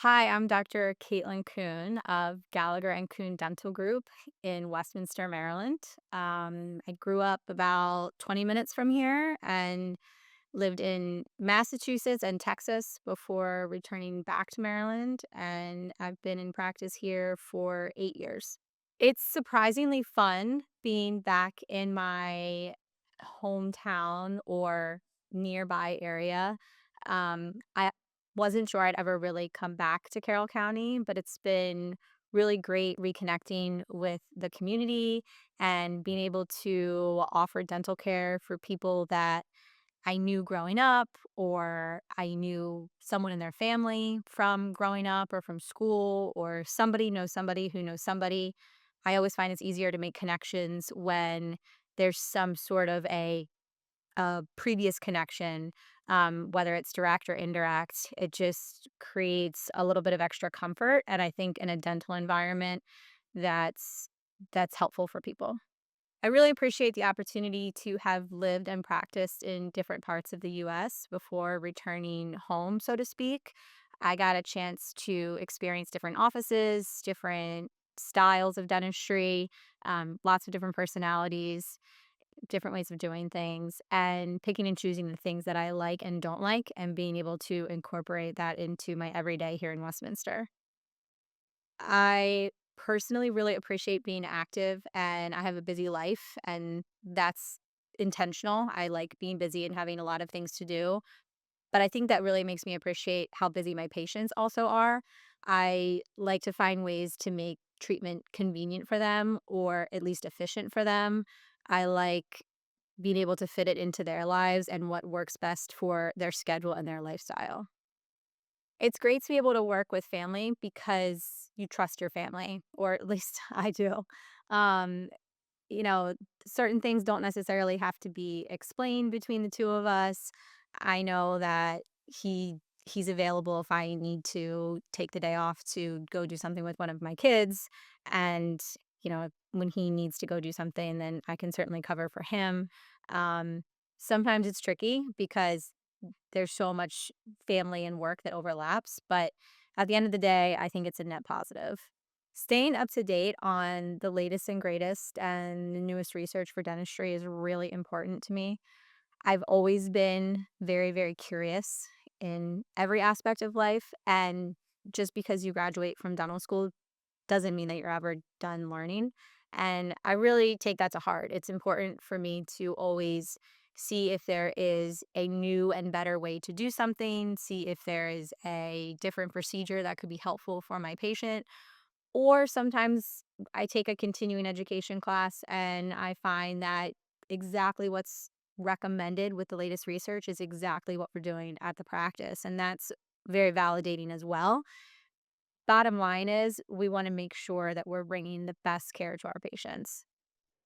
Hi, I'm Dr. Caitlin Kuhn of Gallagher and Kuhn Dental Group in Westminster, Maryland. I grew up about 20 minutes from here and lived in Massachusetts and Texas before returning back to Maryland. And I've been in practice here for 8 years. It's surprisingly fun being back in my hometown or nearby area. I wasn't sure I'd ever really come back to Carroll County, but it's been really great reconnecting with the community and being able to offer dental care for people that I knew growing up, or I knew someone in their family from growing up or from school, or somebody knows somebody who knows somebody. I always find it's easier to make connections when there's some sort of a previous connection, whether it's direct or indirect. It just creates a little bit of extra comfort, and I think in a dental environment, that's helpful for people. I really appreciate the opportunity to have lived and practiced in different parts of the US before returning home, so to speak. I got a chance to experience different offices, different styles of dentistry, lots of different personalities, different ways of doing things, and picking and choosing the things that I like and don't like, and being able to incorporate that into my everyday here in Westminster. I personally really appreciate being active, and I have a busy life, and that's intentional. I like being busy and having a lot of things to do, but I think that really makes me appreciate how busy my patients also are. I like to find ways to make treatment convenient for them or at least efficient for them. I like being able to fit it into their lives and what works best for their schedule and their lifestyle. It's great to be able to work with family because you trust your family, or at least I do. Um, you know, certain things don't necessarily have to be explained between the two of us. I know that he's available if I need to take the day off to go do something with one of my kids. And, when he needs to go do something, then I can certainly cover for him. Um, Sometimes it's tricky because there's so much family and work that overlaps, but at the end of the day, I think it's a net positive. Staying up to date on the latest and greatest and the newest research for dentistry is really important to me. I've always been very, very curious in every aspect of life, and just because you graduate from dental school doesn't mean that you're ever done learning. And I really take that to heart. It's important for me to always see if there is a new and better way to do something, see if there is a different procedure that could be helpful for my patient. Or sometimes I take a continuing education class and I find that exactly what's recommended with the latest research is exactly what we're doing at the practice. And that's very validating as well. Bottom line is we wanna make sure that we're bringing the best care to our patients.